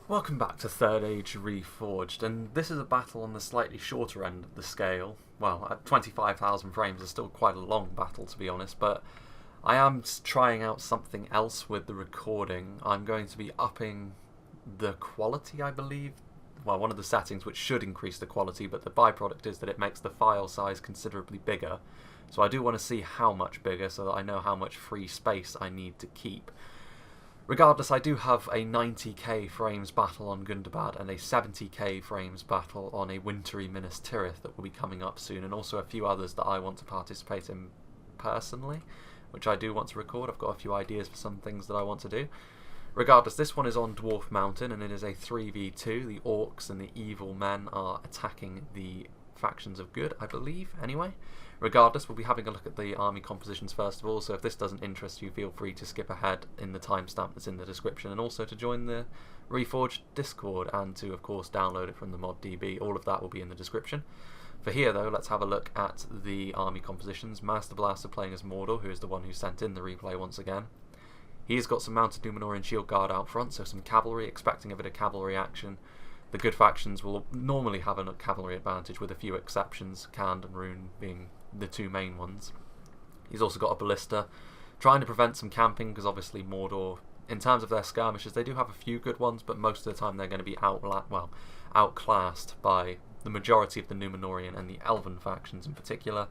Welcome back to Third Age Reforged, and this is a battle on the slightly shorter end of the scale. Well, at 25,000 frames is still quite a long battle, to be honest, but I am trying out something else with the recording. I'm going to be upping the quality, I believe. Well, one of the settings which should increase the quality, but the byproduct is that it makes the file size considerably bigger. So I do want to see how much bigger so that I know how much free space I need to keep. Regardless, I do have a 90k frames battle on Gundabad and a 70k frames battle on a wintry Minas Tirith that will be coming up soon, and also a few others that I want to participate in personally, which I do want to record. I've got a few ideas for some things that I want to do. Regardless, this one is on Dwarf Mountain and it is a 3v2. The orcs and the evil men are attacking the factions of good, I believe, anyway. Regardless, we'll be having a look at the army compositions first of all, so if this doesn't interest you, feel free to skip ahead in the timestamp that's in the description, and also to join the Reforged Discord, and to, of course, download it from the mod.db. All of that will be in the description. For here, though, let's have a look at the army compositions. Master Blaster playing as Mordor, who is the one who sent in the replay once again. He's got some mounted Númenórean shield guard out front, so some cavalry, expecting a bit of cavalry action. The good factions will normally have a cavalry advantage, with a few exceptions, Khand and Rune being the two main ones. He's also got a ballista, trying to prevent some camping, because obviously Mordor, in terms of their skirmishes, they do have a few good ones, but most of the time they're going to be outclassed by the majority of the Númenórean and the Elven factions in particular.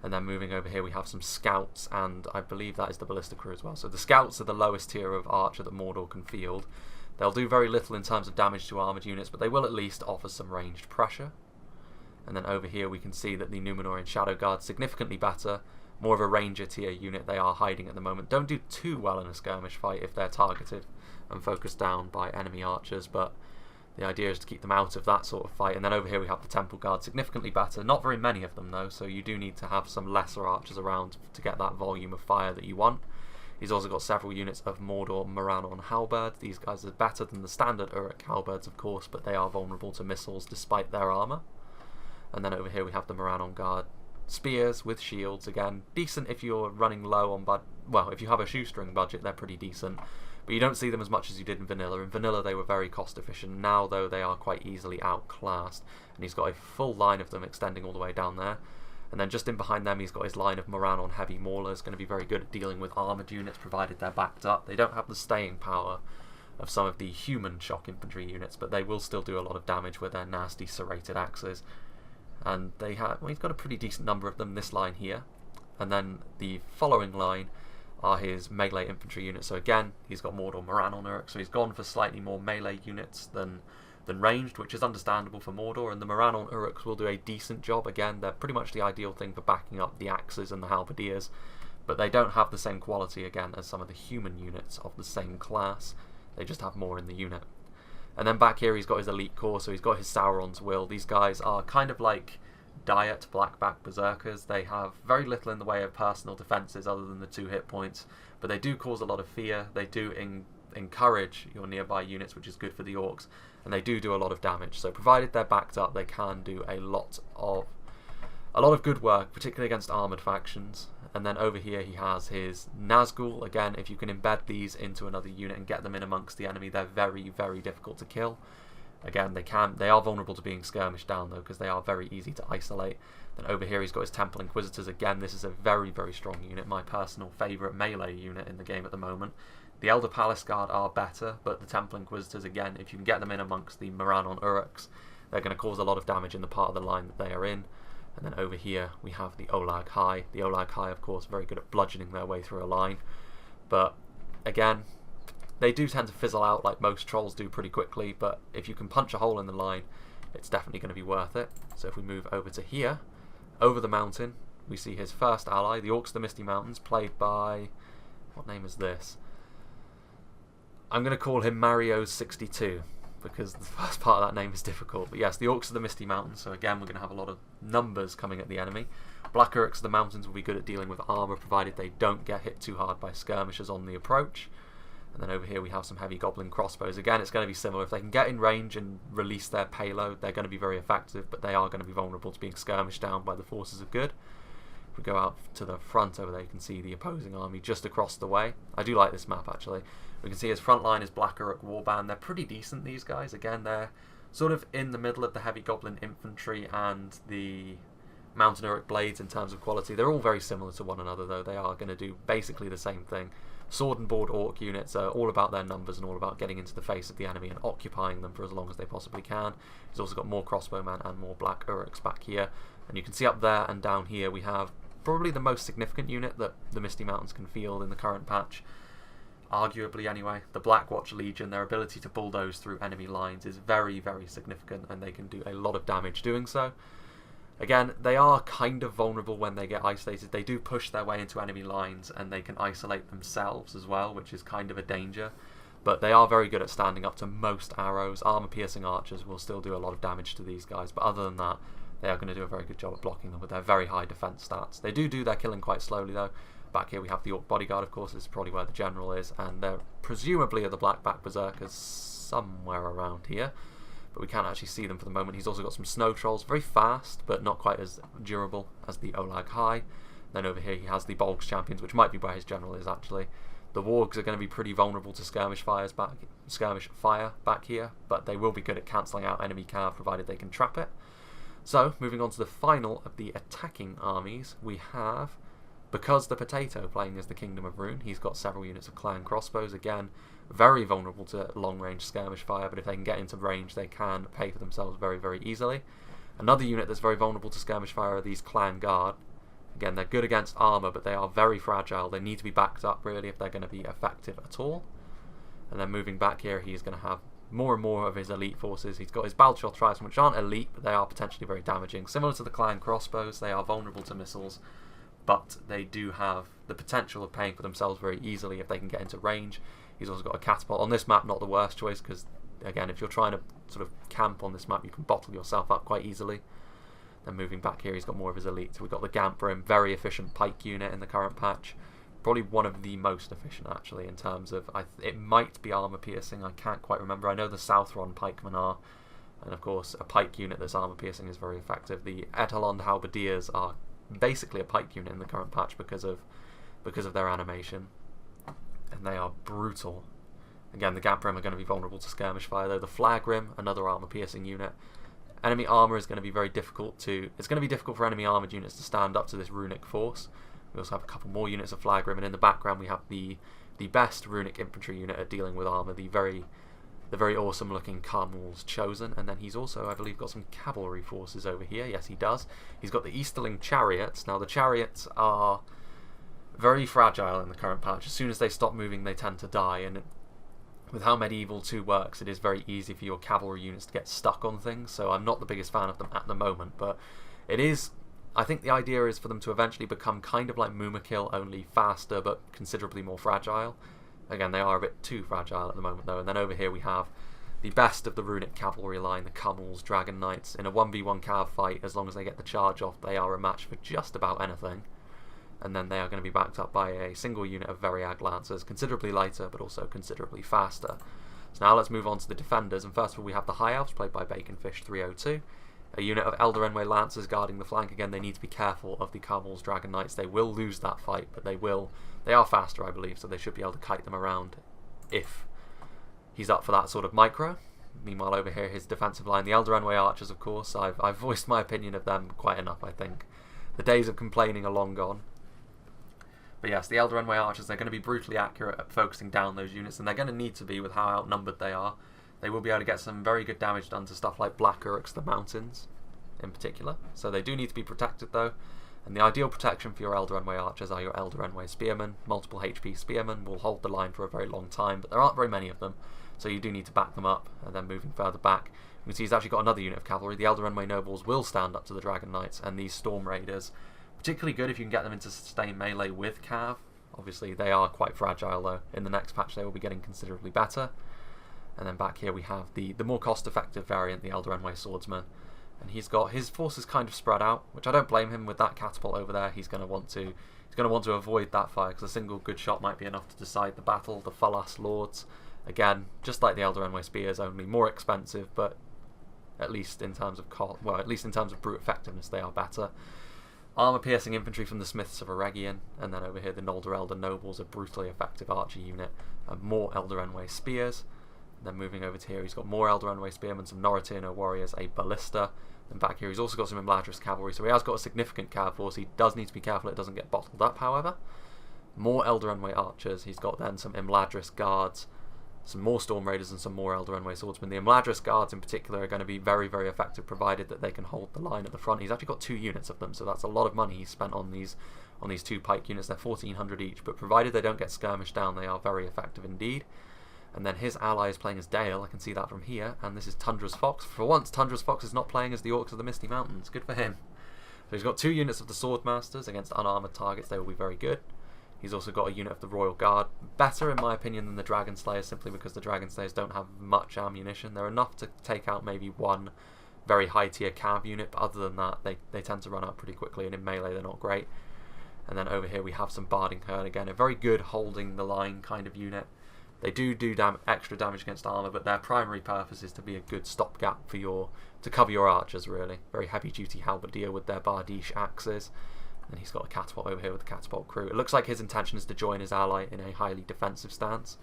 And then moving over here we have some scouts, and I believe that is the ballista crew as well. So the scouts are the lowest tier of archer that Mordor can field. They'll do very little in terms of damage to armoured units, but they will at least offer some ranged pressure. And then over here we can see that the Númenórean Shadow Guard significantly better, more of a ranger tier unit. They are hiding at the moment. Don't do too well in a skirmish fight if they're targeted and focused down by enemy archers, but the idea is to keep them out of that sort of fight. And then over here we have the Temple Guard, significantly better. Not very many of them though, so you do need to have some lesser archers around to get that volume of fire that you want. He's also got several units of Mordor Morannon halberds. These guys are better than the standard Uruk halberds, of course, but they are vulnerable to missiles despite their armour. And then over here we have the Morannon Guard spears with shields. Again, decent if you're running low on well, if you have a shoestring budget, they're pretty decent. But you don't see them as much as you did in Vanilla. In Vanilla they were very cost efficient. Now though they are quite easily outclassed. And he's got a full line of them extending all the way down there. And then just in behind them he's got his line of Morannon heavy maulers, going to be very good at dealing with armoured units provided they're backed up. They don't have the staying power of some of the human shock infantry units, but they will still do a lot of damage with their nasty serrated axes. And they have, well, he's got a pretty decent number of them, this line here. And then the following line are his melee infantry units. So again, he's got Mordor Morannon Uruk, so he's gone for slightly more melee units than ranged, which is understandable for Mordor, and the Morannon Uruks will do a decent job. Again, they're pretty much the ideal thing for backing up the axes and the halberdiers, but they don't have the same quality, again, as some of the human units of the same class. They just have more in the unit. And then back here he's got his elite corps, so he's got his Sauron's Will. These guys are kind of like Diet Blackback Berserkers. They have very little in the way of personal defences other than the 2 hit points, but they do cause a lot of fear. They do encourage your nearby units, which is good for the orcs, and they do a lot of damage. So provided they're backed up, they can do a lot of good work, particularly against armoured factions. And then over here he has his Nazgul. Again, if you can embed these into another unit and get them in amongst the enemy, they're very, very difficult to kill. Again, they are vulnerable to being skirmished down though, because they are very easy to isolate. Then over here he's got his Temple Inquisitors. Again, this is a very, very strong unit, my personal favourite melee unit in the game at the moment. The Elder Palace Guard are better, but the Temple Inquisitors, again, if you can get them in amongst the Morannon Uruks, they're going to cause a lot of damage in the part of the line that they are in. And then over here we have the Olag High. The Olag High, of course, very good at bludgeoning their way through a line. But again, they do tend to fizzle out like most trolls do pretty quickly, but if you can punch a hole in the line, it's definitely going to be worth it. So if we move over to here, over the mountain, we see his first ally, the Orcs of the Misty Mountains, played by... what name is this? I'm going to call him Mario62, because the first part of that name is difficult. But yes, the Orcs of the Misty Mountains, so again we're going to have a lot of numbers coming at the enemy. Black Uruks of the Mountains will be good at dealing with armour, provided they don't get hit too hard by skirmishers on the approach. And then over here we have some heavy goblin crossbows. Again, it's going to be similar. If they can get in range and release their payload, they're going to be very effective, but they are going to be vulnerable to being skirmished down by the forces of good. If we go out to the front over there, you can see the opposing army just across the way. I do like this map, actually. We can see his front line is Black Uruk Warband. They're pretty decent, these guys. Again, they're sort of in the middle of the Heavy Goblin Infantry and the Mountain Uruk Blades in terms of quality. They're all very similar to one another, though. They are going to do basically the same thing. Sword and Board Orc units are all about their numbers and all about getting into the face of the enemy and occupying them for as long as they possibly can. He's also got more crossbowmen and more Black Uruks back here. And you can see up there and down here we have probably the most significant unit that the Misty Mountains can field in the current patch. Arguably anyway, the Blackwatch Legion. Their ability to bulldoze through enemy lines is very, very significant, and they can do a lot of damage doing so. Again, they are kind of vulnerable when they get isolated. They do push their way into enemy lines, and they can isolate themselves as well, which is kind of a danger. But they are very good at standing up to most arrows. Armor-piercing archers will still do a lot of damage to these guys, but other than that, they are going to do a very good job at blocking them with their very high defense stats. They do their killing quite slowly, though. Back here we have the Orc Bodyguard, of course. This is probably where the General is, and they're presumably the Blackback Berserkers somewhere around here, but we can't actually see them for the moment. He's also got some Snow Trolls, very fast, but not quite as durable as the Olag High. Then over here he has the Bolgs Champions, which might be where his General is, actually. The Wargs are going to be pretty vulnerable to skirmish fire back here, but they will be good at cancelling out enemy cav, provided they can trap it. So, moving on to the final of the attacking armies, we have, because the Potato playing as the Kingdom of Rune, he's got several units of clan crossbows. Again, very vulnerable to long-range skirmish fire, but if they can get into range, they can pay for themselves very, very easily. Another unit that's very vulnerable to skirmish fire are these Clan Guard. Again, they're good against armour, but they are very fragile. They need to be backed up, really, if they're going to be effective at all. And then moving back here, he's going to have more and more of his elite forces. He's got his Balchor Tribesmen, which aren't elite, but they are potentially very damaging. Similar to the Clan Crossbows, they are vulnerable to missiles, but they do have the potential of paying for themselves very easily if they can get into range. He's also got a catapult. On this map, not the worst choice, because, again, if you're trying to sort of camp on this map, you can bottle yourself up quite easily. Then moving back here, he's got more of his elite. So we've got the Gamprim, very efficient pike unit in the current patch. Probably one of the most efficient, actually, in terms of... it might be armor-piercing, I can't quite remember. I know the Southron pikemen are, and of course, a pike unit that's armor-piercing is very effective. The Etalond Halberdiers are basically a pike unit in the current patch because of their animation, and they are brutal. Again, the Gamprim are going to be vulnerable to skirmish fire, though. The Flagrim, another armor-piercing unit. Enemy armor is going to be very difficult to... It's going to be difficult for enemy armored units to stand up to this runic force. We also have a couple more units of Flagrim, and in the background we have the best runic infantry unit at dealing with armor, the very awesome looking Carmel's Chosen. And then he's also, I believe, got some cavalry forces over here. Yes, he does. He's got the Easterling Chariots. Now, the Chariots are very fragile in the current patch. As soon as they stop moving, they tend to die, and with how Medieval 2 works, it is very easy for your cavalry units to get stuck on things, so I'm not the biggest fan of them at the moment, but it is... I think the idea is for them to eventually become kind of like Mumakil, only faster but considerably more fragile. Again, they are a bit too fragile at the moment, though. And then over here we have the best of the runic cavalry line, the Cummels Dragon Knights. In a 1v1 cav fight, as long as they get the charge off, they are a match for just about anything. And then they are going to be backed up by a single unit of Variag Lancers, considerably lighter but also considerably faster. So now let's move on to the defenders, and first of all we have the High Elves, played by Baconfish 302. A unit of Eldarenway Lancers guarding the flank. Again, they need to be careful of the Cummels Dragon Knights. They will lose that fight, but they are faster, I believe, so they should be able to kite them around if he's up for that sort of micro. Meanwhile, over here, his defensive line, the Eldarenway Archers, of course. I've voiced my opinion of them quite enough, I think. The days of complaining are long gone. But yes, the Eldarenway Archers, they're going to be brutally accurate at focusing down those units, and they're going to need to be with how outnumbered they are. They will be able to get some very good damage done to stuff like Black Uruks, the Mountains, in particular. So they do need to be protected, though. And the ideal protection for your Eldarenway Archers are your Eldarenway Spearmen. Multiple HP Spearmen will hold the line for a very long time, but there aren't very many of them, so you do need to back them up. And then moving further back, you can see he's actually got another unit of cavalry. The Eldarenway Nobles will stand up to the Dragon Knights, and these Storm Raiders, particularly good if you can get them into sustained melee with cav. Obviously, they are quite fragile, though. In the next patch, they will be getting considerably better. And then back here we have the more cost-effective variant, the Eldarenway Swordsman. And he's got his forces kind of spread out, which I don't blame him with that catapult over there. He's going to want to avoid that fire, because a single good shot might be enough to decide the battle. The Falas Lords, again, just like the Eldarenway Spears, only more expensive, but at least in terms of cost, well, at least in terms of brute effectiveness, they are better. armor-piercing infantry from the Smiths of Eregion, and then over here the Nolder Elder Nobles, a brutally effective archer unit, and more Elder Enway Spears. And then moving over to here, he's got more Elder Enway Spearmen, some Noritano Warriors, a Ballista, and back here he's also got some IMLADRIS Cavalry, so he has got a significant cav force. He does need to be careful it doesn't get bottled up, however. More Elder Enway Archers, he's got then some IMLADRIS Guards, some more Storm Raiders, and some more Elder Enway Swordsmen. The IMLADRIS Guards in particular are going to be very, very effective, provided that they can hold the line at the front. He's actually got 2 units of them, so that's a lot of money he's spent on these 2 pike units. They're 1,400 each, but provided they don't get skirmished down, they are very effective indeed. And then his ally is playing as Dale, I can see that from here, and this is Tundra's Fox. For once, Tundra's Fox is not playing as the Orcs of the Misty Mountains. Good for him. So he's got 2 units of the Swordmasters against unarmoured targets. They will be very good. He's also got a unit of the Royal Guard. Better, in my opinion, than the Dragon Slayers, simply because the Dragon Slayers don't have much ammunition. They're enough to take out maybe one very high-tier cav unit, but other than that, they tend to run out pretty quickly, and in melee they're not great. And then over here we have some Barding Herd, again, a very good holding the line kind of unit. They do extra damage against armour, but their primary purpose is to be a good stopgap for to cover your archers, really. Very heavy-duty halberdier with their Bardiche axes. And he's got a catapult over here with the catapult crew. It looks like his intention is to join his ally in a highly defensive stance.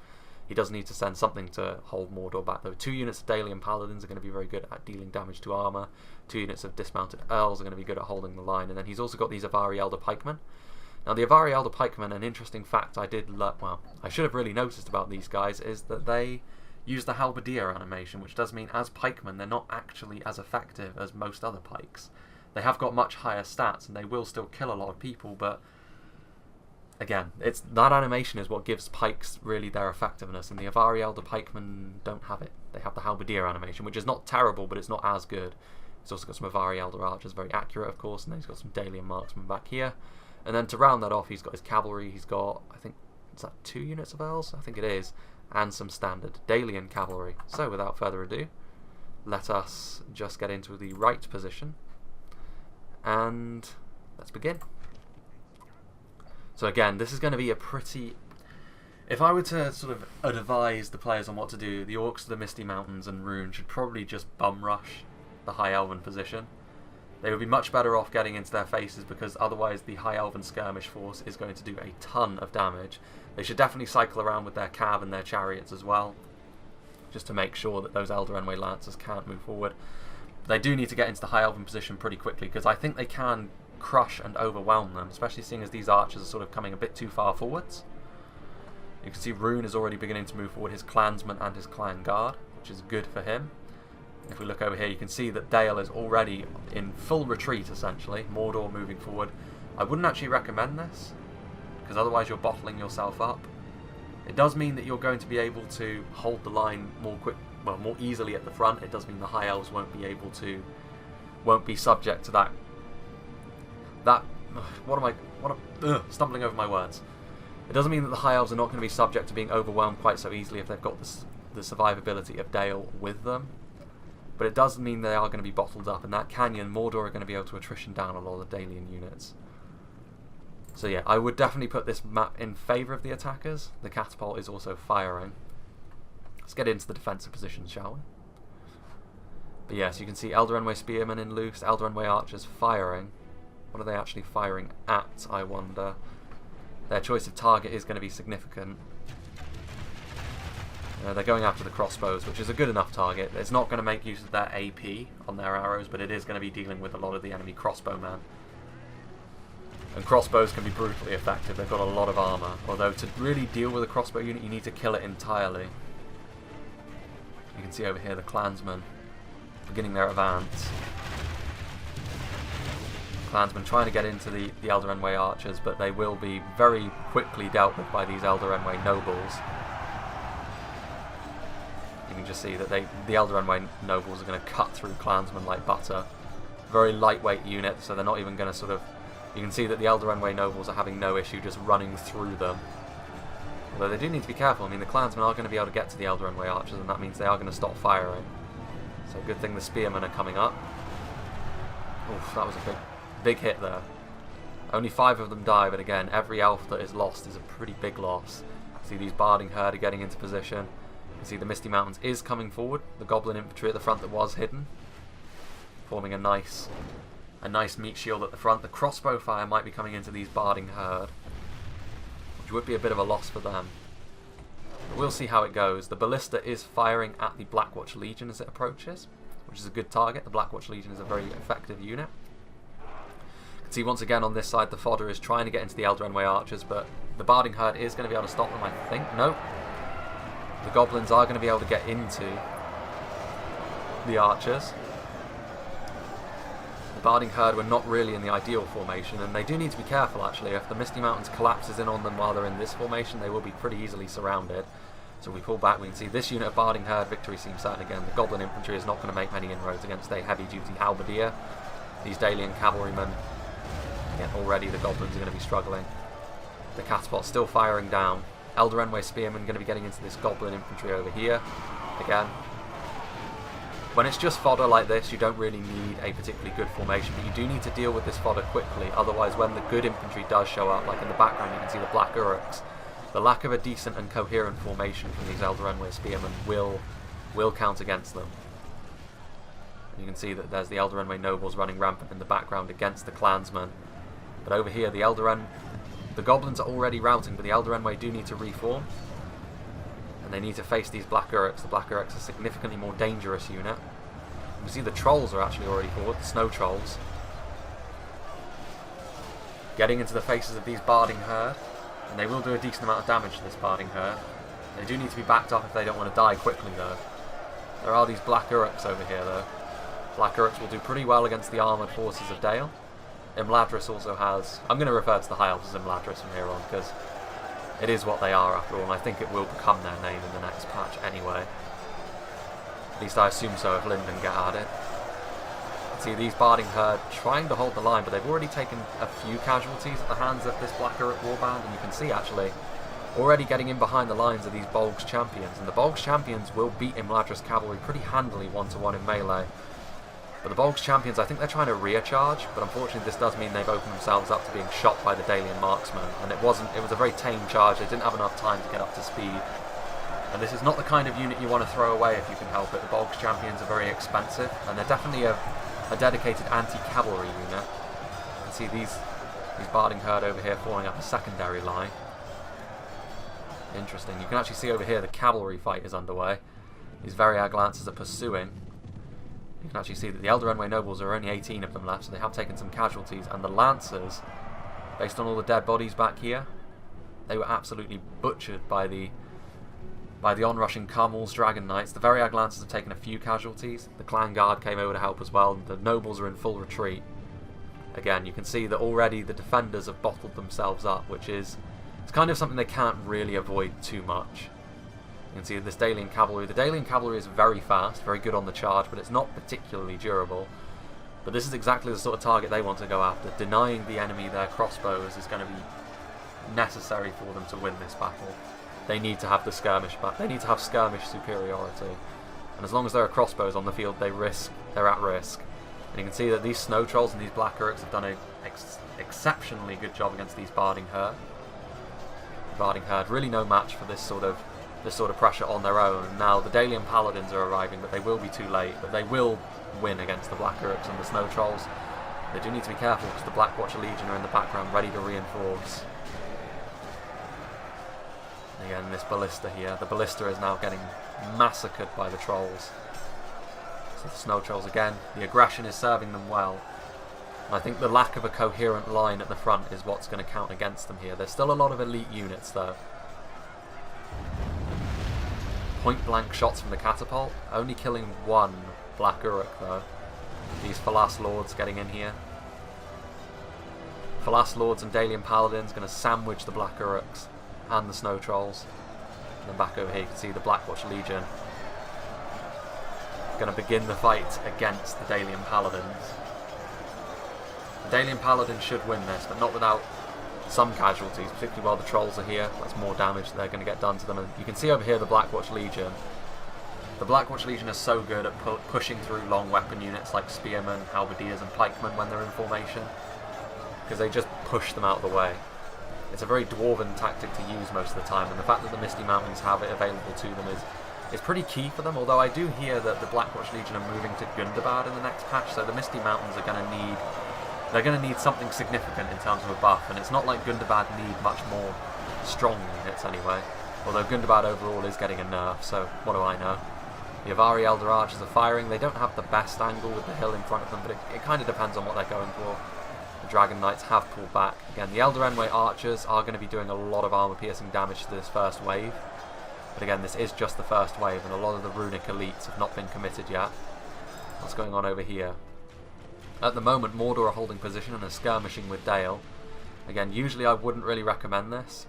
He does need to send something to hold Mordor back, though. 2 units of Dalian Paladins are going to be very good at dealing damage to armour. 2 units of Dismounted Earls are going to be good at holding the line. And then he's also got these Avari Elder Pikemen. Now, the Avari Elder Pikemen, an interesting fact I should have really noticed about these guys, is that they use the Halberdier animation, which does mean as pikemen they're not actually as effective as most other pikes. They have got much higher stats and they will still kill a lot of people, but again, that animation is what gives pikes really their effectiveness, and the Avari Elder Pikemen don't have it. They have the Halberdier animation, which is not terrible, but it's not as good. He's also got some Avari Elder Archers, very accurate of course, and then he's got some Dalian Marksmen back here. And then to round that off, he's got his cavalry. He's got, I think, is that 2 units of Earls? I think it is. And some standard Dalian cavalry. So without further ado, let us just get into the right position. And let's begin. So again, this is going to be a pretty... If I were to sort of advise the players on what to do, the Orcs of the Misty Mountains and Rune should probably just bum rush the High Elven position. They would be much better off getting into their faces, because otherwise the High Elven skirmish force is going to do a ton of damage. They should definitely cycle around with their cav and their chariots as well, just to make sure that those Elder Enway Lancers can't move forward. But they do need to get into the High Elven position pretty quickly, because I think they can crush and overwhelm them, especially seeing as these archers are sort of coming a bit too far forwards. You can see Rune is already beginning to move forward his clansmen and his clan guard, which is good for him. If we look over here, you can see that Dale is already in full retreat, essentially. Mordor moving forward. I wouldn't actually recommend this, because otherwise you're bottling yourself up. It does mean that you're going to be able to hold the line more easily at the front. It does mean the High Elves won't be subject to that. Stumbling over my words. It doesn't mean that the High Elves are not going to be subject to being overwhelmed quite so easily if they've got the survivability of Dale with them. But it does mean they are going to be bottled up, and that canyon, Mordor are going to be able to attrition down a lot of the Dalian units. So yeah, I would definitely put this map in favour of the attackers. The catapult is also firing. Let's get into the defensive positions, shall we? But yes, you can see Elder Enway Spearmen in loose, Elder Enway Archers firing. What are they actually firing at, I wonder? Their choice of target is going to be significant. They're going after the crossbows, which is a good enough target. It's not going to make use of their AP on their arrows, but it is going to be dealing with a lot of the enemy crossbowmen. And crossbows can be brutally effective. They've got a lot of armour. Although to really deal with a crossbow unit, you need to kill it entirely. You can see over here the clansmen beginning their advance. Clansmen trying to get into the Elder Enway Archers, but they will be very quickly dealt with by these Elder Enway Nobles. You can just see that the Elder Enway Nobles are going to cut through Clansmen like butter. Very lightweight unit, so they're not even going to sort of... You can see that the Elder Enway Nobles are having no issue just running through them. Although they do need to be careful. I mean, the Clansmen are going to be able to get to the Elder Enway Archers, and that means they are going to stop firing. So good thing the Spearmen are coming up. Oof, that was a big hit there. Only 5 of them die, but again, every elf that is lost is a pretty big loss. See these Barding Herd are getting into position. You can see the Misty Mountains is coming forward. The Goblin infantry at the front that was hidden, forming a nice a nice meat shield at the front. The crossbow fire might be coming into these Barding Herd, which would be a bit of a loss for them. But we'll see how it goes. The ballista is firing at the Blackwatch Legion as it approaches, which is a good target. The Blackwatch Legion is a very effective unit. You can see once again on this side the fodder is trying to get into the Eldraenway archers, but the Barding Herd is going to be able to stop them, I think. No. The goblins are going to be able to get into the archers. The Barding Herd were not really in the ideal formation, and they do need to be careful actually. If the Misty Mountains collapses in on them while they're in this formation, they will be pretty easily surrounded. So if we pull back, we can see this unit of Barding Herd, victory seems certain again. The Goblin Infantry is not going to make many inroads against a heavy-duty Halberdier. These Dalian Cavalrymen, again, already the Goblins are going to be struggling. The Catapult's still firing down. Eldraenway Spearmen going to be getting into this Goblin Infantry over here. Again, when it's just fodder like this, you don't really need a particularly good formation, but you do need to deal with this fodder quickly. Otherwise, when the good infantry does show up, like in the background you can see the Black Uruks, the lack of a decent and coherent formation from these Eldraenway Spearmen will count against them. And you can see that there's the Eldraenway Nobles running rampant in the background against the Clansmen. But over here, the Goblins are already routing, but the Eldraenway do need to reform. And they need to face these Black Uruks. The Black Uruks are a significantly more dangerous unit. You can see the Trolls are actually already forward, the Snow Trolls. Getting into the faces of these Barding Herd. And they will do a decent amount of damage to this Barding Herd. They do need to be backed up if they don't want to die quickly though. There are these Black Uruks over here though. Black Uruks will do pretty well against the armoured forces of Dale. IMLADRIS also has... I'm going to refer to the High Elves as IMLADRIS from here on because it is what they are after all, and I think it will become their name in the next patch anyway. At least I assume so if Linden get added. See these Barding Herd trying to hold the line, but they've already taken a few casualties at the hands of this Black Uruk Warband, and you can see actually already getting in behind the lines of these Bolgs Champions, and the Bolgs Champions will beat IMLADRIS Cavalry pretty handily 1-to-1 in melee. But the Bolgs Champions, I think they're trying to rear charge, but unfortunately this does mean they've opened themselves up to being shot by the Dalian Marksmen, and it was a very tame charge. They didn't have enough time to get up to speed. And this is not the kind of unit you want to throw away if you can help it. The Bolgs Champions are very expensive, and they're definitely a dedicated anti-cavalry unit. You can see these Barding Herd over here forming up a secondary line. Interesting. You can actually see over here the cavalry fight is underway. These Variag Lancers are pursuing. You can actually see that the Eldraenway Nobles are only 18 of them left, so they have taken some casualties, and the Lancers, based on all the dead bodies back here, they were absolutely butchered by the onrushing Carmel's Dragon Knights. The Variag Lancers have taken a few casualties. The Clan Guard came over to help as well, and the Nobles are in full retreat. Again, you can see that already the defenders have bottled themselves up, which is it's kind of something they can't really avoid too much. You can see this Dalian Cavalry. The Dalian Cavalry is very fast, very good on the charge, but it's not particularly durable. But this is exactly the sort of target they want to go after. Denying the enemy their crossbows is going to be necessary for them to win this battle. They need to have the skirmish back. They need to have skirmish superiority. And as long as there are crossbows on the field, they're at risk. And you can see that these Snow Trolls and these Black Uruks have done an exceptionally good job against these Barding Herd. Barding Herd really no match for this sort of pressure on their own. Now the Dalian Paladins are arriving, but they will be too late. But they will win against the Black Uruks and the Snow Trolls. They do need to be careful because the Blackwatch Legion are in the background ready to reinforce. Again, this ballista here. The ballista is now getting massacred by the trolls. So the Snow Trolls again. The aggression is serving them well. And I think the lack of a coherent line at the front is what's going to count against them here. There's still a lot of elite units though. Point blank shots from the catapult. Only killing one Black Uruk though. These Falas Lords getting in here. Falas Lords and Dalian Paladins going to sandwich the Black Uruks and the Snow Trolls. And then back over here you can see the Blackwatch Legion going to begin the fight against the Dalian Paladins. The Dalian Paladins should win this, but not without some casualties, particularly while the Trolls are here. That's more damage they're going to get done to them. And you can see over here the Blackwatch Legion. The Blackwatch Legion is so good at pushing through long weapon units like Spearmen, Halberdiers and Pikemen when they're in formation, because they just push them out of the way. It's a very dwarven tactic to use most of the time, and the fact that the Misty Mountains have it available to them is pretty key for them, although I do hear that the Blackwatch Legion are moving to Gundabad in the next patch, so the Misty Mountains are going to need they're going to need something significant in terms of a buff, and it's not like Gundabad need much more strong units anyway, although Gundabad overall is getting a nerf, so what do I know. The Avari Elder Archers are firing. They don't have the best angle with the hill in front of them, but it kind of depends on what they're going for. The Dragon Knights have pulled back. Again, the Elder Enway Archers are going to be doing a lot of armor-piercing damage to this first wave, but again, this is just the first wave, and a lot of the Runic elites have not been committed yet. What's going on over here? At the moment, Mordor are holding position and are skirmishing with Dale. Again, usually I wouldn't really recommend this.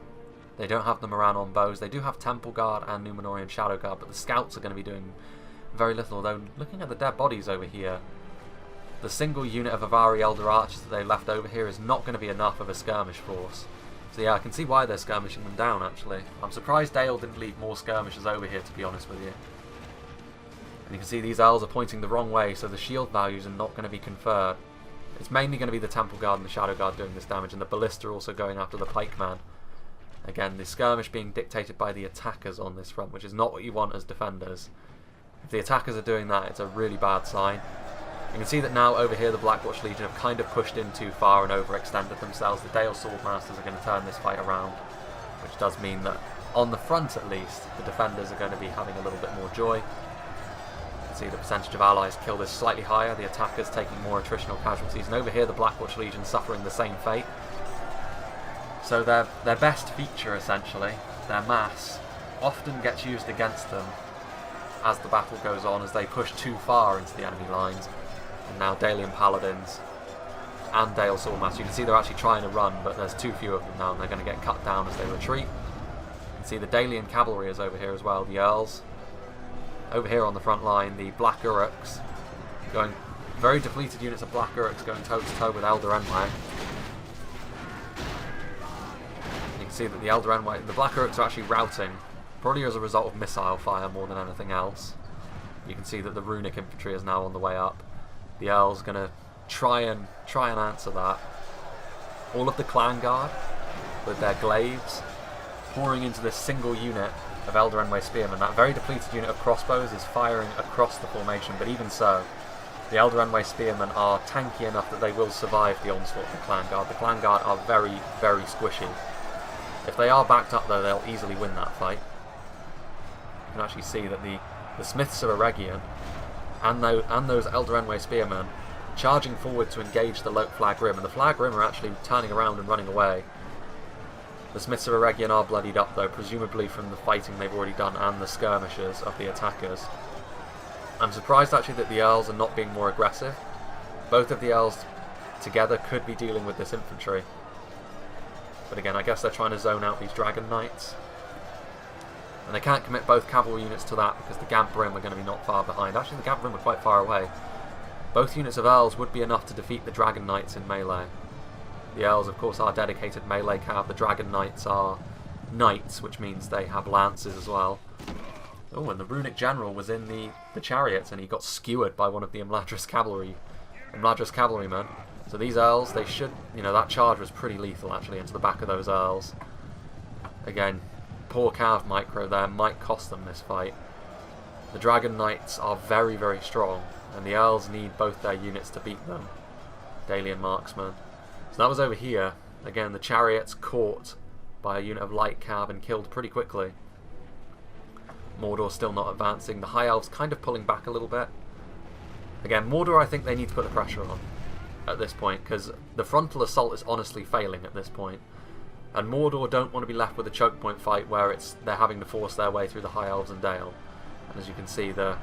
They don't have the Moran on bows. They do have Temple Guard and Númenórean Shadow Guard, but the scouts are going to be doing very little, although looking at the dead bodies over here, the single unit of Avari Elder Archers that they left over here is not going to be enough of a skirmish force. So yeah, I can see why they're skirmishing them down, actually. I'm surprised Dale didn't leave more skirmishers over here, to be honest with you. And you can see these elves are pointing the wrong way, so the shield values are not going to be conferred. It's mainly going to be the Temple Guard and the Shadow Guard doing this damage, and the Ballista also going after the Pikeman. Again, the skirmish being dictated by the attackers on this front, which is not what you want as defenders. If the attackers are doing that, it's a really bad sign. You can see that now over here the Blackwatch Legion have kind of pushed in too far and overextended themselves. The Dale Swordmasters are going to turn this fight around, which does mean that on the front at least, the defenders are going to be having a little bit more joy. You can see the percentage of allies killed is slightly higher, the attackers taking more attritional casualties, and over here the Blackwatch Legion suffering the same fate. So their best feature, essentially, their mass, often gets used against them as the battle goes on, as they push too far into the enemy lines. And now Dalian Paladins and Dale Swordmasters, you can see they're actually trying to run, but there's too few of them now, and they're going to get cut down as they retreat. You can see the Dalian Cavalry is over here as well, the Earls. Over here on the front line, the Black Uruks, going very depleted units of Black Uruks going toe-to-toe with Elder Enway. See that the Elder Enway, the Black Uruks are actually routing, probably as a result of missile fire more than anything else. You can see that the Runic infantry is now on the way up. The Earl's going to try and answer that. All of the Clan Guard, with their glaives, pouring into this single unit of Elder Enway Spearmen. That very depleted unit of crossbows is firing across the formation, but even so, the Elder Enway Spearmen are tanky enough that they will survive the onslaught of the Clan Guard. The Clan Guard are very, very squishy. If they are backed up though, they'll easily win that fight. You can actually see that the Smiths of Eregion and those Elder Enway Spearmen charging forward to engage the Flag Rim, and the Flag Rim are actually turning around and running away. The Smiths of Eregion are bloodied up though, presumably from the fighting they've already done and the skirmishes of the attackers. I'm surprised actually that the Earls are not being more aggressive. Both of the Earls together could be dealing with this infantry. But again, I guess they're trying to zone out these Dragon Knights. And they can't commit both cavalry units to that because the Gamp Rim are going to be not far behind. Actually, the Gamp Rim are quite far away. Both units of Earls would be enough to defeat the Dragon Knights in melee. The Earls, of course, are dedicated melee cav. The Dragon Knights are knights, which means they have lances as well. Oh, and the Runic General was in the chariots and he got skewered by one of the IMLADRIS cavalrymen. So these Earls, they should, that charge was pretty lethal actually into the back of those Earls. Again, poor Cav micro there might cost them this fight. The Dragon Knights are very, very strong, and the Earls need both their units to beat them. Dalian Marksmen. So that was over here. Again, the chariots caught by a unit of light Cav and killed pretty quickly. Mordor still not advancing. The High Elves kind of pulling back a little bit. Again, Mordor, I think they need to put the pressure on at this point, because the frontal assault is honestly failing at this point. And Mordor don't want to be left with a choke point fight where they're having to force their way through the High Elves and Dale. And as you can see, the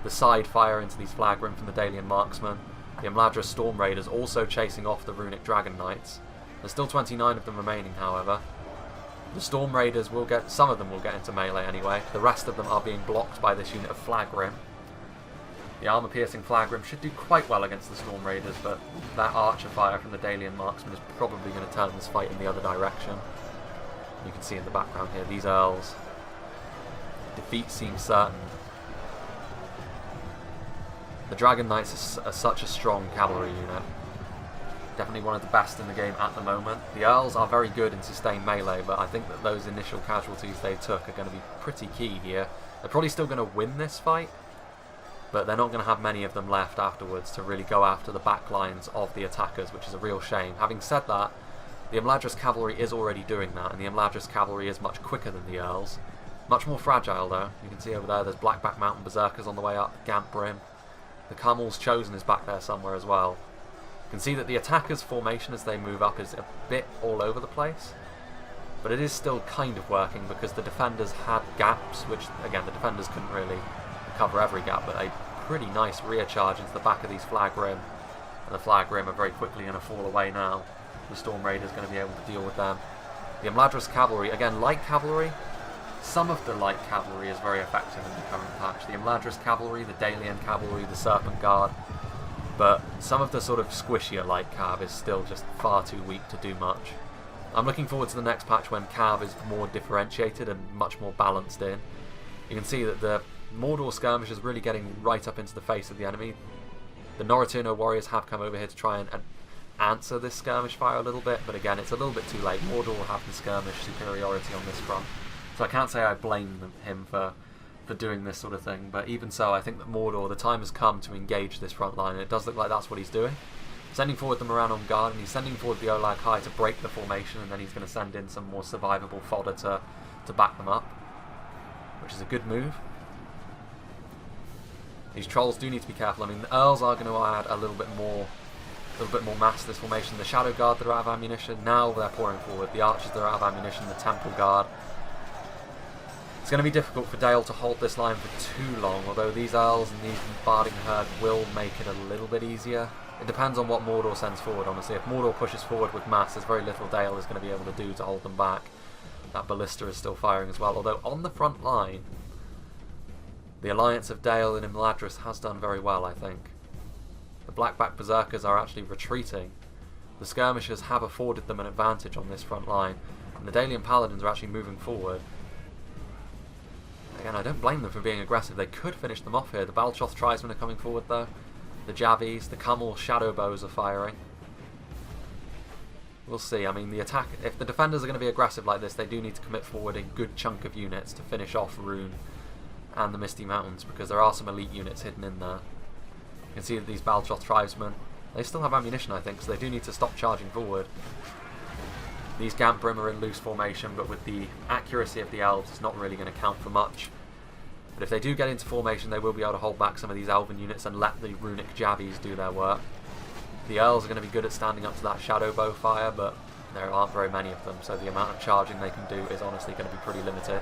side fire into these Flag Rim from the Dalian Marksmen. The IMLADRIS Storm Raiders also chasing off the Runic Dragon Knights. There's still 29 of them remaining, however. The Storm Raiders some of them will get into melee anyway. The rest of them are being blocked by this unit of Flag Rim. The armor-piercing Flag Rim should do quite well against the Storm Raiders, but that archer fire from the Dalian Marksman is probably going to turn this fight in the other direction. You can see in the background here, these Earls. Defeat seems certain. The Dragon Knights are such a strong cavalry unit. Definitely one of the best in the game at the moment. The Earls are very good in sustained melee, but I think that those initial casualties they took are going to be pretty key here. They're probably still going to win this fight, but they're not going to have many of them left afterwards to really go after the back lines of the attackers, which is a real shame. Having said that, the IMLADRIS cavalry is already doing that, and the IMLADRIS cavalry is much quicker than the Earls. Much more fragile though. You can see over there there's Blackback Mountain Berserkers on the way up, Gamp Brim. The Camel's Chosen is back there somewhere as well. You can see that the attackers' formation as they move up is a bit all over the place, but it is still kind of working because the defenders had gaps, which again the defenders couldn't really cover every gap, but a pretty nice rear charge into the back of these Flag Rim, and the Flag Rim are very quickly going to fall away now. The Storm Raiders are going to be able to deal with them. The IMLADRIS cavalry, again light cavalry, some of the light cavalry is very effective in the current patch. The IMLADRIS cavalry, the Dalian cavalry, the Serpent Guard, but some of the sort of squishier light cav is still just far too weak to do much. I'm looking forward to the next patch when cav is more differentiated and much more balanced in. You can see that the Mordor skirmish is really getting right up into the face of the enemy. The Norituno warriors have come over here to try and answer this skirmish fire a little bit, but again it's a little bit too late. Mordor will have the skirmish superiority on this front, so I can't say I blame him for doing this sort of thing, but even so I think that Mordor, the time has come to engage this front line, and it does look like that's what he's doing. Sending forward the Moran on guard, and he's sending forward the Olag High to break the formation, and then he's going to send in some more survivable fodder to back them up, which is a good move. These trolls do need to be careful. I mean, the Earls are going to add a little bit more mass to this formation. The Shadow Guard that are out of ammunition, now they're pouring forward. The Archers that are out of ammunition, the Temple Guard. It's going to be difficult for Dale to hold this line for too long, although these Earls and these Barding Herd will make it a little bit easier. It depends on what Mordor sends forward, honestly. If Mordor pushes forward with mass, there's very little Dale is going to be able to do to hold them back. That Ballista is still firing as well, although on the front line, the alliance of Dale and IMLADRIS has done very well, I think. The Blackback Berserkers are actually retreating. The Skirmishers have afforded them an advantage on this front line, and the Dalian Paladins are actually moving forward. Again, I don't blame them for being aggressive. They could finish them off here. The Balchoth Tribesmen are coming forward though. The Javies, the Camel Shadow Bows are firing. We'll see. I mean, the attack, if the defenders are going to be aggressive like this, they do need to commit forward a good chunk of units to finish off Rune and the Misty Mountains, because there are some elite units hidden in there. You can see that these Balchoth Tribesmen, they still have ammunition I think, so they do need to stop charging forward. These Gamp Brim are in loose formation, but with the accuracy of the Elves it's not really going to count for much. But if they do get into formation, they will be able to hold back some of these Elven units and let the Runic Javies do their work. The Earls are going to be good at standing up to that Shadow Bow fire, but there aren't very many of them, so the amount of charging they can do is honestly going to be pretty limited.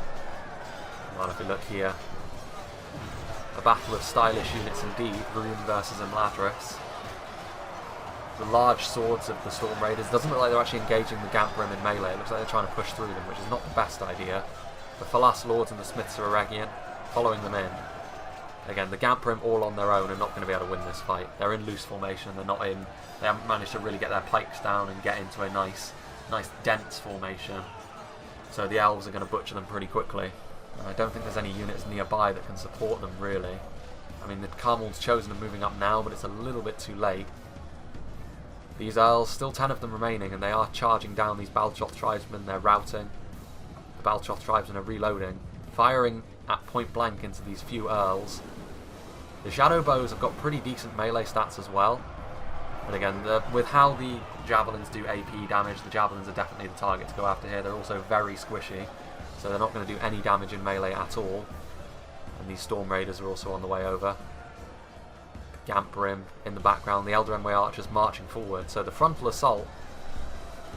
Well, if we look here, a battle of stylish units indeed, Rune versus IMLADRIS. The large swords of the Storm Raiders, doesn't look like they're actually engaging the Gamp Brim in melee, it looks like they're trying to push through them, which is not the best idea. The Falas Lords and the Smiths of Eregion following them in. Again, the Gamp Brim all on their own are not going to be able to win this fight. They're in loose formation, they haven't managed to really get their pikes down and get into a nice dense formation. So the Elves are going to butcher them pretty quickly. And I don't think there's any units nearby that can support them really. I mean, the Camel's Chosen are moving up now, but it's a little bit too late. These Earls, still 10 of them remaining, and they are charging down these Balchoth Tribesmen, they're routing. The Balchoth Tribesmen are reloading, firing at point blank into these few Earls. The Shadow Bows have got pretty decent melee stats as well. And again, with how the Javelins do AP damage, the Javelins are definitely the target to go after here. They're also very squishy, so they're not going to do any damage in melee at all. And these Storm Raiders are also on the way over. Gamp Brim in the background, the Elder Enway Archers marching forward. So the frontal assault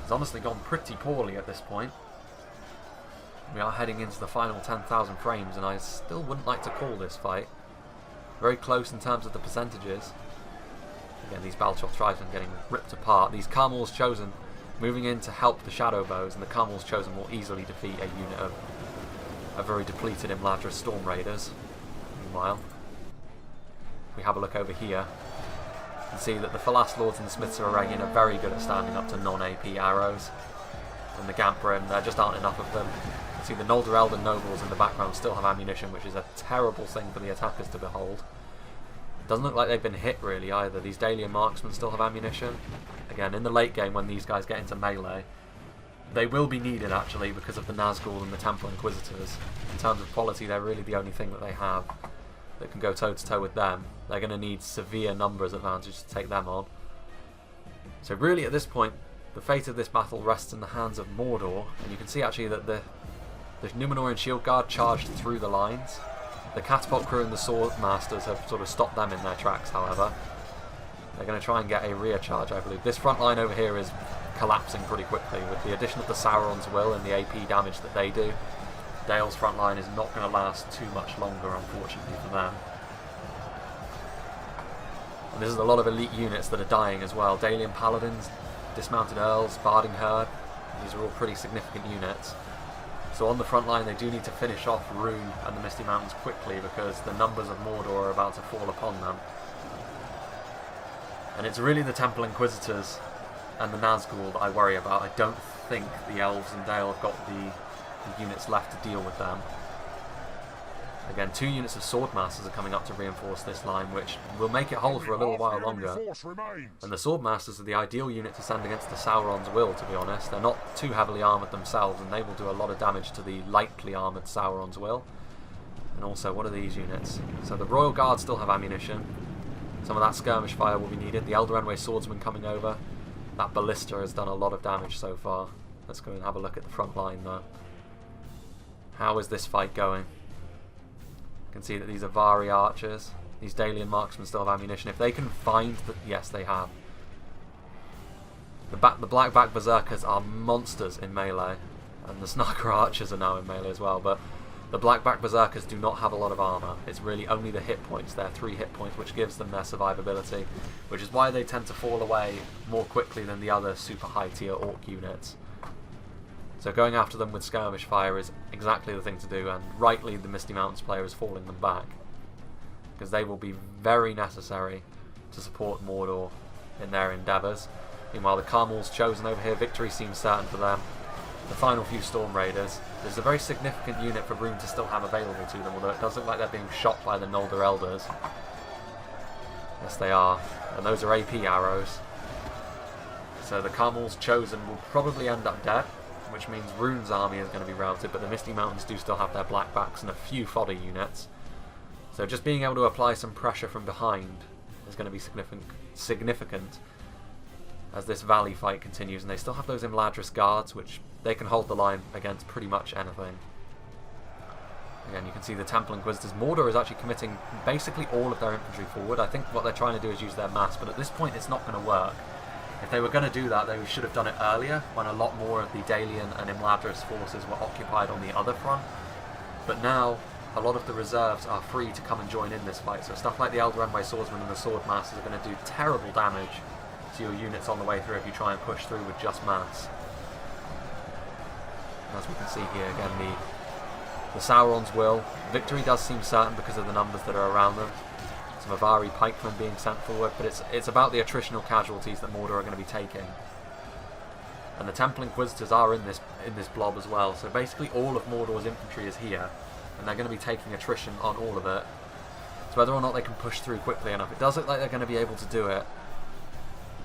has honestly gone pretty poorly at this point. We are heading into the final 10,000 frames, and I still wouldn't like to call this fight. Very close in terms of the percentages. Again, these Balchoth Tribesmen getting ripped apart. These Camel's Chosen moving in to help the Shadow Bows, and the Camel's Chosen will easily defeat a unit of a very depleted IMLADRIS Storm Raiders. Meanwhile, we have a look over here and see that the Falas Lords and the Smiths of Eregion are very good at standing up to non-AP arrows. And the Gamp Brim, there just aren't enough of them. You can see the Noldor Elden Nobles in the background still have ammunition, which is a terrible thing for the attackers to behold. Doesn't look like they've been hit really either. These Dalian Marksmen still have ammunition. Again, in the late game when these guys get into melee, they will be needed actually because of the Nazgul and the Temple Inquisitors. In terms of quality, they're really the only thing that they have. that can go toe-to-toe with them. They're going to need severe numbers advantage to take them on. So really at this point, the fate of this battle rests in the hands of Mordor, and you can see actually that the Númenórean Shield Guard charged through the lines. The Catapult Crew and the Sword Masters have sort of stopped them in their tracks, however. They're going to try and get a rear charge, I believe. This front line over here is collapsing pretty quickly with the addition of the Sauron's Will and the AP damage that they do. Dale's front line is not going to last too much longer, unfortunately, for them. And there's a lot of elite units that are dying as well. Dalian Paladins, Dismounted Earls, Barding Herd. These are all pretty significant units. So on the front line they do need to finish off Rhûn and the Misty Mountains quickly because the numbers of Mordor are about to fall upon them. And it's really the Temple Inquisitors and the Nazgûl that I worry about. I don't think the Elves and Dale have got the units left to deal with them. Again, 2 units of Swordmasters are coming up to reinforce this line, which will make it hold for a little while longer. And the Swordmasters are the ideal unit to send against the Sauron's Will, to be honest. They're not too heavily armoured themselves, and they will do a lot of damage to the lightly armoured Sauron's Will. And also, what are these units? So the Royal Guard still have ammunition. Some of that skirmish fire will be needed. The Eldarenway Swordsman coming over. That Ballista has done a lot of damage so far. Let's go and have a look at the front line, though. How is this fight going? You can see that these are Vari archers. These Dalian marksmen still have ammunition. If they can find the... Yes, they have. The Blackback Berserkers are monsters in melee. And the Snarker archers are now in melee as well. But the Blackback Berserkers do not have a lot of armour. It's really only the hit points. They're 3 hit points, which gives them their survivability. Which is why they tend to fall away more quickly than the other super high tier Orc units. So going after them with skirmish fire is exactly the thing to do, and rightly the Misty Mountains player is falling them back. Because they will be very necessary to support Mordor in their endeavours. Meanwhile, the Carmel's chosen over here, victory seems certain for them. The final few Storm Raiders. There's a very significant unit for Rhûn to still have available to them, although it does look like they're being shot by the Noldor Elders. Yes, they are. And those are AP arrows. So the Carmel's chosen will probably end up dead, which means Rhûn's army is going to be routed, but the Misty Mountains do still have their Blackbacks and a few fodder units. So just being able to apply some pressure from behind is going to be significant as this valley fight continues, and they still have those IMLADRIS guards, which they can hold the line against pretty much anything. Again, you can see the Temple Inquisitors. Mordor is actually committing basically all of their infantry forward. I think what they're trying to do is use their mass, but at this point it's not going to work. If they were going to do that, they should have done it earlier, when a lot more of the Dalian and IMLADRIS forces were occupied on the other front. But now, a lot of the reserves are free to come and join in this fight, so stuff like the Eldarenway Swordsmen and the Swordmasters are going to do terrible damage to your units on the way through if you try and push through with just mass. As we can see here, again, the Sauron's Will. Victory does seem certain because of the numbers that are around them. Some Avari pikemen being sent forward, but it's about the attritional casualties that Mordor are going to be taking. And the Temple Inquisitors are in this blob as well, so basically all of Mordor's infantry is here, and they're going to be taking attrition on all of it. So whether or not they can push through quickly enough, it does look like they're going to be able to do it.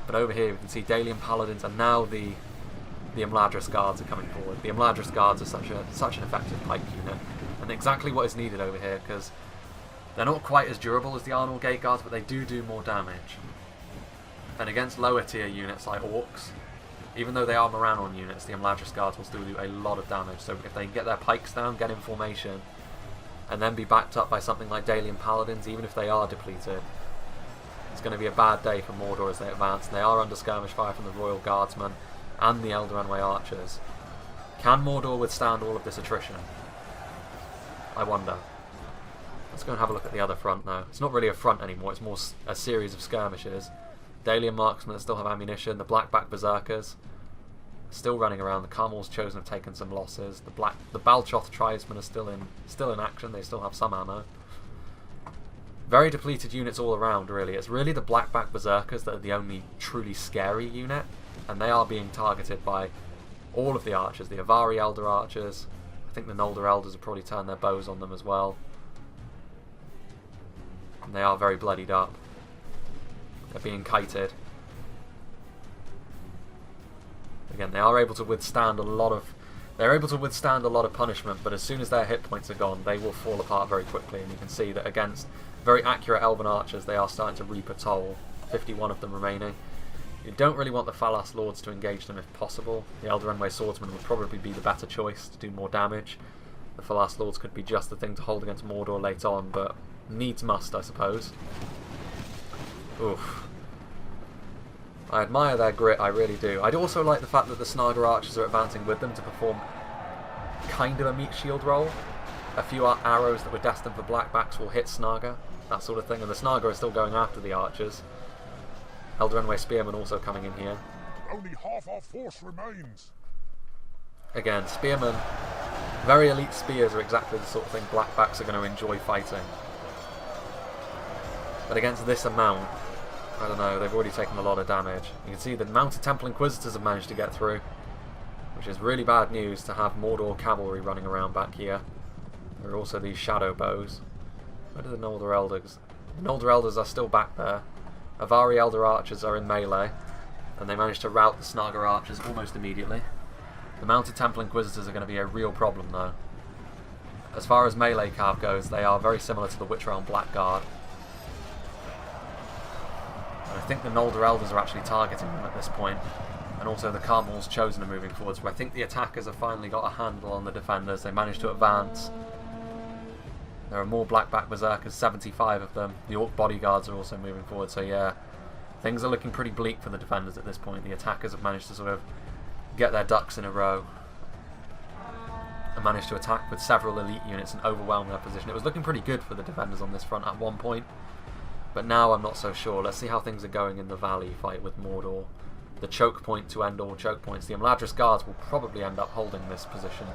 But over here we can see Dalian Paladins, and now the IMLADRIS guards are coming forward. The IMLADRIS guards are such an effective pike unit, and exactly what is needed over here, because they're not quite as durable as the Arnor Gate Guards, but they do more damage. And against lower tier units like Orcs, even though they are Morannon units, the IMLADRIS Guards will still do a lot of damage. So if they can get their pikes down, get in formation, and then be backed up by something like Dalian Paladins, even if they are depleted, it's going to be a bad day for Mordor as they advance. And they are under skirmish fire from the Royal Guardsmen and the Eldarenway Archers. Can Mordor withstand all of this attrition? I wonder. Let's go and have a look at the other front now. It's not really a front anymore, it's more a series of skirmishes. Dalian marksmen that still have ammunition, the Blackback Berserkers still running around, the Carmel's Chosen have taken some losses, the Balchoth Tribesmen are still in action, they still have some ammo. Very depleted units all around, really. It's really the Blackback Berserkers that are the only truly scary unit, and they are being targeted by all of the archers, the Avari Elder archers. I think the Noldor Elders have probably turned their bows on them as well. And they are very bloodied up. They're being kited. Again, they are able to withstand a lot of They're able to withstand a lot of punishment, but as soon as their hit points are gone, they will fall apart very quickly, and you can see that against very accurate Elven archers, they are starting to reap a toll. 51 of them remaining. You don't really want the Falas Lords to engage them if possible. The Eldarenway Swordsman would probably be the better choice to do more damage. The Falas Lords could be just the thing to hold against Mordor late on, but needs must, I suppose. Oof. I admire their grit, I really do. I'd also like the fact that the Snaga archers are advancing with them to perform kind of a meat shield roll. A few arrows that were destined for blackbacks will hit Snaga, that sort of thing, and the Snaga are still going after the archers. Eldarenway Spearmen also coming in here. Only half our force remains. Again, Spearmen, very elite spears are exactly the sort of thing blackbacks are going to enjoy fighting. But against this amount, I don't know, they've already taken a lot of damage. You can see the Mounted Temple Inquisitors have managed to get through, which is really bad news to have Mordor cavalry running around back here. There are also these shadow bows. Where are the Noldor Elders? The Noldor Elders are still back there. Avari Elder Archers are in melee, and they managed to rout the Snaga Archers almost immediately. The Mounted Temple Inquisitors are going to be a real problem though. As far as melee cav goes, they are very similar to the Witch Realm Blackguard. I think the Noldor Elders are actually targeting them at this point, and also the Carmel's Chosen are moving forwards, but I think the attackers have finally got a handle on the defenders. They managed to advance. There are more Blackback Berserkers, 75 of them. The Orc Bodyguards are also moving forward, so yeah, things are looking pretty bleak for the defenders at this point. The attackers have managed to sort of get their ducks in a row and managed to attack with several elite units and overwhelm their position. It was looking pretty good for the defenders on this front at one point, but now I'm not so sure. Let's see how things are going in the valley fight with Mordor. The choke point to end all choke points. The IMLADRIS guards will probably end up holding this position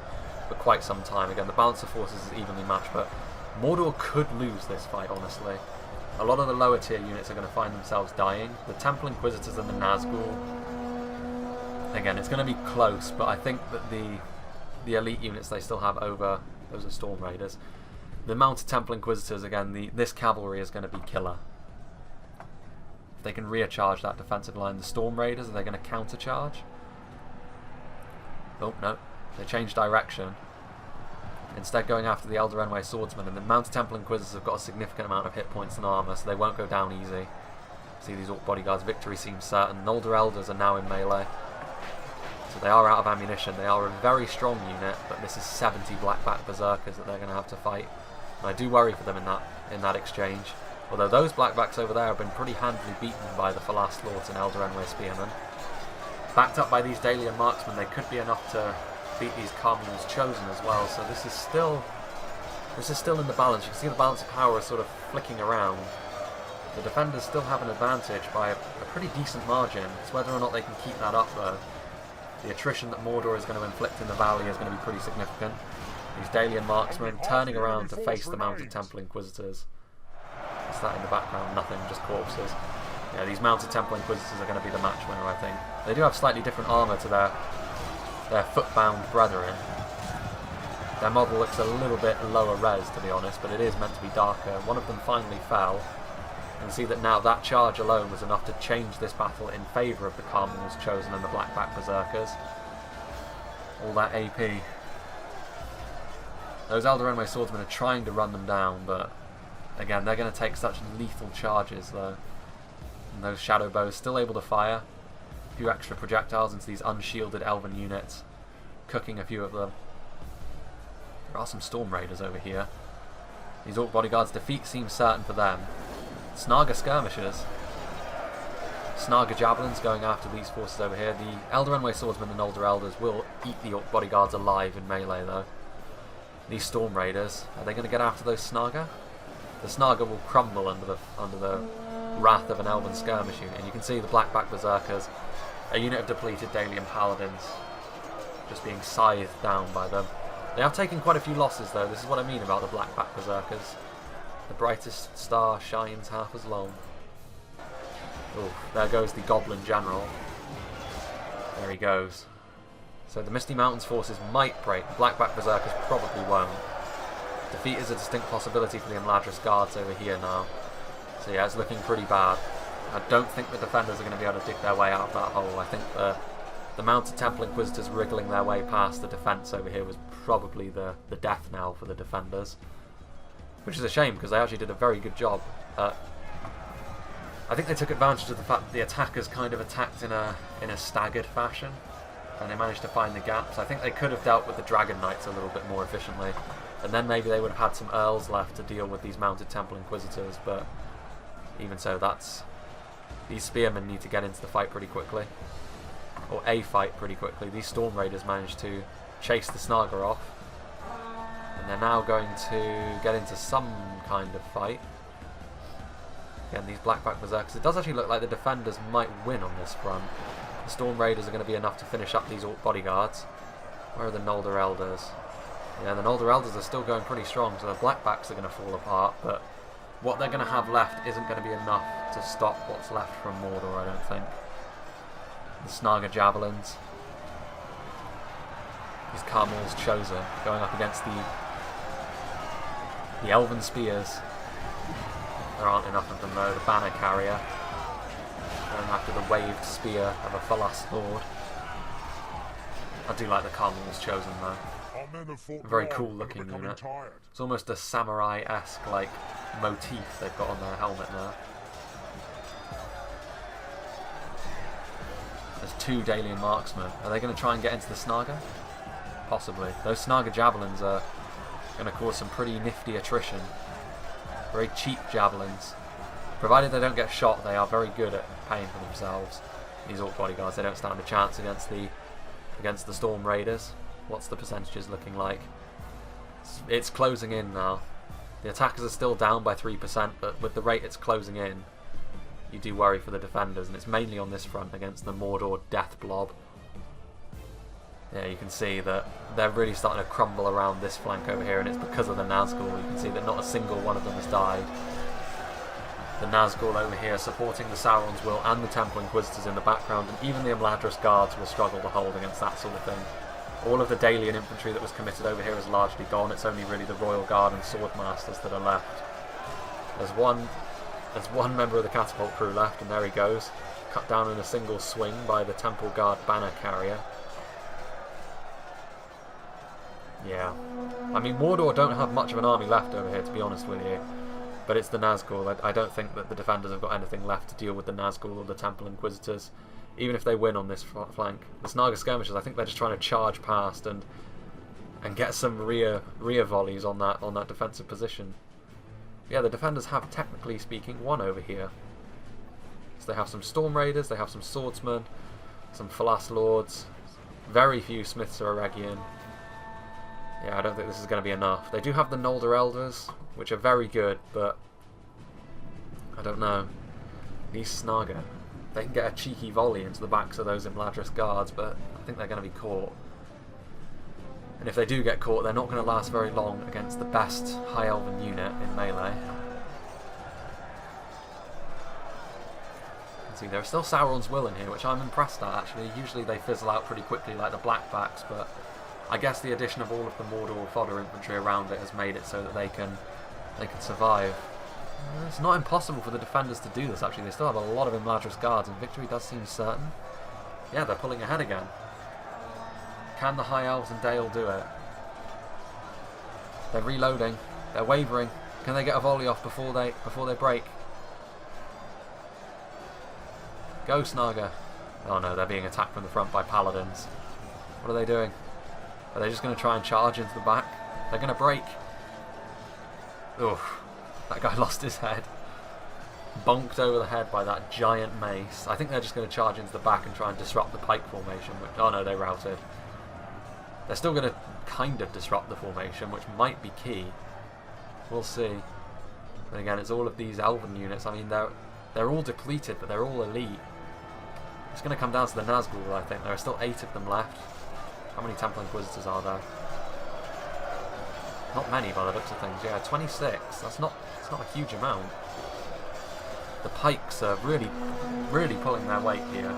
for quite some time. Again, the balance of forces is evenly matched, but Mordor could lose this fight, honestly. A lot of the lower tier units are going to find themselves dying. The Temple Inquisitors and the Nazgul, again, it's going to be close, but I think that the elite units they still have over, those are Storm Raiders. The Mounted Temple Inquisitors, again, this cavalry is going to be killer. If they can recharge that defensive line, the Storm Raiders, are they going to countercharge? Oh, no. They changed direction. Instead going after the Eldarenway Swordsman, and the Mounted Temple Inquisitors have got a significant amount of hit points and armour, so they won't go down easy. See these Orc Bodyguards, victory seems certain. Noldor Elders are now in melee, so they are out of ammunition. They are a very strong unit, but this is 70 Blackback Berserkers that they're going to have to fight. And I do worry for them in that exchange. Although those Blackbacks over there have been pretty handily beaten by the Falas Lords and Eldarenway Spearmen. Backed up by these Dalian Marksmen, they could be enough to beat these Carmel's Chosen as well. So this is still in the balance. You can see the balance of power is sort of flicking around. The defenders still have an advantage by a pretty decent margin. It's whether or not they can keep that up though. The attrition that Mordor is going to inflict in the valley is going to be pretty significant. These Dalian Marksmen turning around to face the Mounted Temple Inquisitors. What's that in the background? Nothing, just corpses. Yeah, these Mounted Temple Inquisitors are going to be the match winner, I think. They do have slightly different armour to their foot-bound brethren. Their model looks a little bit lower res, to be honest, but it is meant to be darker. One of them finally fell. You can see that now that charge alone was enough to change this battle in favour of the Carmel's Chosen and the Blackback Berserkers. All that AP. Those Eldarenway Swordsmen are trying to run them down, but again, they're going to take such lethal charges though. And those shadow bows still able to fire. A few extra projectiles into these unshielded elven units, cooking a few of them. There are some Storm Raiders over here. These Orc Bodyguards' defeat seems certain for them. Snaga Skirmishers. Snaga Javelins going after these forces over here. The Eldarenway Swordsmen and Noldor Elders will eat the Orc Bodyguards alive in melee though. These Storm Raiders, are they going to get after those Snaga? The Snaga will crumble under the wrath of an Elven Skirmish unit, and you can see the Blackback Berserkers, a unit of depleted Dalian Paladins, just being scythed down by them. They have taken quite a few losses though. This is what I mean about the Blackback Berserkers. The brightest star shines half as long. Oh, there goes the Goblin General. There he goes. So the Misty Mountains forces might break. The Blackback Berserkers probably won't. Defeat is a distinct possibility for the IMLADRIS guards over here now. So yeah, it's looking pretty bad. I don't think the defenders are going to be able to dig their way out of that hole. I think the The mounted Temple Inquisitors wriggling their way past the defence over here was probably the death knell for the defenders. Which is a shame, because they actually did a very good job. I think they took advantage of the fact that the attackers kind of attacked in a staggered fashion, and they managed to find the gaps. I think they could have dealt with the Dragon Knights a little bit more efficiently, and then maybe they would have had some Earls left to deal with these mounted Temple Inquisitors, but even so, these Spearmen need to get into the fight pretty quickly. Or a fight pretty quickly. These Storm Raiders managed to chase the Snaga off, and they're now going to get into some kind of fight. Again, these Blackback Berserkers. It does actually look like the defenders might win on this front. The Storm Raiders are going to be enough to finish up these Orc bodyguards. Where are the Noldor Elders? Yeah, the Noldor Elders are still going pretty strong, so the Blackbacks are going to fall apart, but what they're going to have left isn't going to be enough to stop what's left from Mordor, I don't think. The Snaga Javelins. These Carmel's Chosen going up against the Elven Spears. There aren't enough of them though. The Banner Carrier going after the waved spear of a Falas Lord. I do like the Carmel's Chosen though. A very cool looking unit. It's almost a samurai-esque like motif they've got on their helmet now. There's 2 Dalian marksmen. Are they going to try and get into the Snaga? Possibly. Those Snaga javelins are going to cause some pretty nifty attrition. Very cheap javelins. Provided they don't get shot, they are very good at paying for themselves. These Orc bodyguards, they don't stand a chance against the Storm Raiders. What's the percentages looking like? It's closing in now. The attackers are still down by 3%, but with the rate it's closing in, you do worry for the defenders, and it's mainly on this front against the Mordor Death Blob. Yeah, you can see that they're really starting to crumble around this flank over here, and it's because of the Nazgul. You can see that not a single one of them has died. The Nazgul over here supporting the Sauron's Will and the Temple Inquisitors in the background, and even the Imladris Guards will struggle to hold against that sort of thing. All of the Dalian infantry that was committed over here is largely gone. It's only really the Royal Guard and Swordmasters that are left. There's one member of the catapult crew left, and there he goes. Cut down in a single swing by the Temple Guard Banner Carrier. Yeah. I mean, Mordor don't have much of an army left over here, to be honest with you. But it's the Nazgul. I don't think that the defenders have got anything left to deal with the Nazgul or the Temple Inquisitors, even if they win on this flank. The Snaga Skirmishers, I think they're just trying to charge past and get some rear volleys on that defensive position. Yeah, the defenders have, technically speaking, won over here. So they have some Storm Raiders, they have some Swordsmen, some Falas Lords, very few Smiths or Eregion. Yeah, I don't think this is going to be enough. They do have the Noldor Elders, which are very good, but I don't know. These Snaga, they can get a cheeky volley into the backs of those Imladris Guards, but I think they're going to be caught. And if they do get caught, they're not going to last very long against the best High Elven unit in melee. See, there's still Sauron's Will in here, which I'm impressed at, actually. Usually they fizzle out pretty quickly like the Blackbacks, but I guess the addition of all of the Mordor fodder infantry around it has made it so that they can survive. It's not impossible for the defenders to do this, actually. They still have a lot of Imladris Guards, and victory does seem certain. Yeah, they're pulling ahead again. Can the High Elves and Dale do it? They're reloading. They're wavering. Can they get a volley off before they break? Go, Snaga. Oh no, they're being attacked from the front by Paladins. What are they doing? Are they just going to try and charge into the back? They're going to break. Oof. That guy lost his head. Bonked over the head by that giant mace. I think they're just going to charge into the back and try and disrupt the pike formation. Which, oh no, they routed. They're still going to kind of disrupt the formation, which might be key. We'll see. And again, it's all of these Elven units. I mean, they're all depleted, but they're all elite. It's going to come down to the Nazgul, I think. There are still 8 of them left. How many Temple Inquisitors are there? Not many by the looks of things. Yeah, 26. It's not a huge amount. The pikes are really pulling their weight here.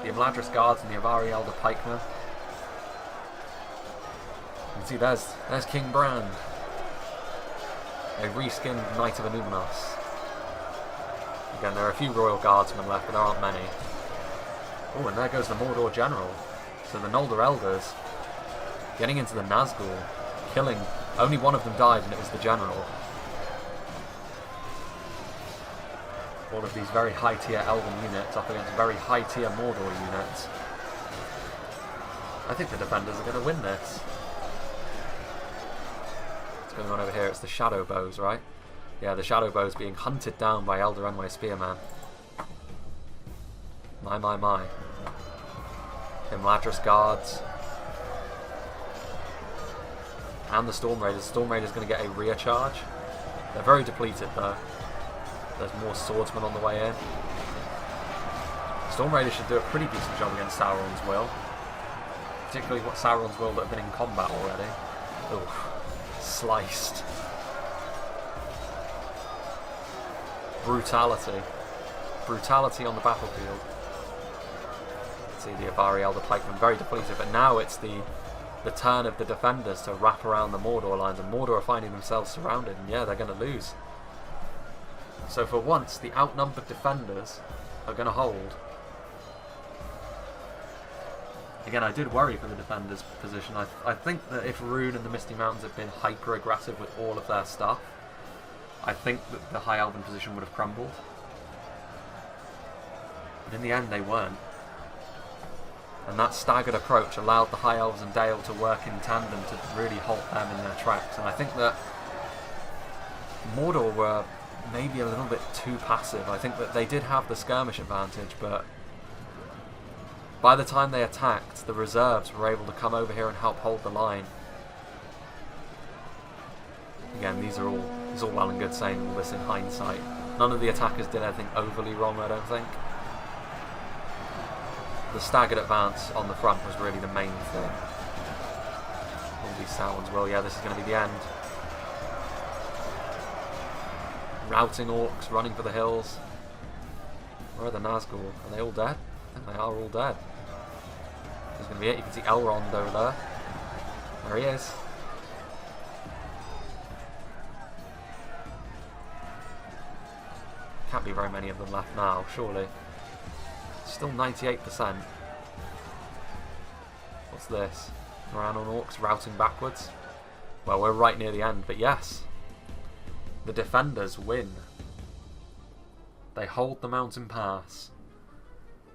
The Imladris Guards and the Avari Elder pikemen. You can see there's King Brand. A reskinned Knight of Anumnos. Again, there are a few Royal Guardsmen left, but there aren't many. Oh, and there goes the Mordor General. So the Noldor Elders getting into the Nazgul, killing. Only one of them died, and it was the General. All of these very high-tier Elven units up against very high-tier Mordor units. I think the defenders are going to win this. What's going on over here? It's the Shadow Bows, right? Yeah, the Shadow Bows being hunted down by Elder Enway Spearman. My. IMLADRIS Guards. And the Storm Raiders. Storm Raiders going to get a rear charge. They're very depleted though. There's more swordsmen on the way in. Storm Raiders should do a pretty decent job against Sauron's Will. Particularly what Sauron's Will that have been in combat already. Oof. Sliced. Brutality. Brutality on the battlefield. See the Avari Elder Pikemen very depleted, but now it's the turn of the defenders to wrap around the Mordor lines, and Mordor are finding themselves surrounded, and yeah, they're going to lose. So for once, the outnumbered defenders are going to hold. Again, I did worry for the defenders' position. I think that if Rune and the Misty Mountains had been hyper-aggressive with all of their stuff, I think that the High Elven position would have crumbled. But in the end, they weren't. And that staggered approach allowed the High Elves and Dale to work in tandem to really halt them in their tracks. And I think that Mordor were maybe a little bit too passive. I think that they did have the skirmish advantage, but by the time they attacked, the reserves were able to come over here and help hold the line. Again, these are all well and good saying all this in hindsight. None of the attackers did anything overly wrong, I don't think. The staggered advance on the front was really the main thing. All these Sauron's Will, yeah, this is going to be the end. Routing orcs, running for the hills. Where are the Nazgul? Are they all dead? I think they are all dead. This is going to be it. You can see Elrond over there. There he is. Can't be very many of them left now, surely. Still 98%. What's this? Moran on orcs routing backwards. Well, we're right near the end, but yes. The defenders win. They hold the mountain pass.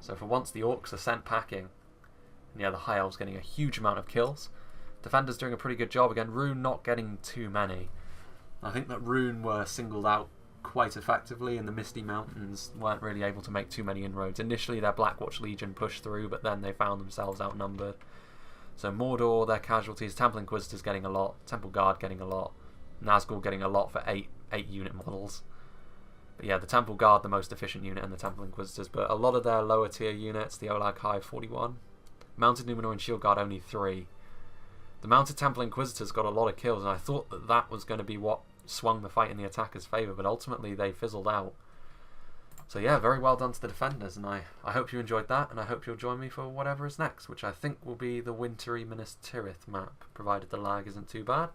So for once the orcs are sent packing. And yeah, the High Elves getting a huge amount of kills. Defenders doing a pretty good job. Again, Rune not getting too many. I think that Rune were singled out quite effectively, and the Misty Mountains weren't really able to make too many inroads. Initially their Blackwatch Legion pushed through, but then they found themselves outnumbered. So Mordor, their casualties, Temple Inquisitors getting a lot, Temple Guard getting a lot, Nazgul getting a lot for 8 unit models. But yeah, the Temple Guard the most efficient unit, and the Temple Inquisitors, but a lot of their lower tier units, the Olag High 41, Mounted Numenor and Shield Guard only 3. The Mounted Temple Inquisitors got a lot of kills, and I thought that that was going to be what swung the fight in the attacker's favour, but ultimately they fizzled out. So yeah, very well done to the defenders, and I hope you enjoyed that, and I hope you'll join me for whatever is next, which I think will be the wintry Minas Tirith map, provided the lag isn't too bad.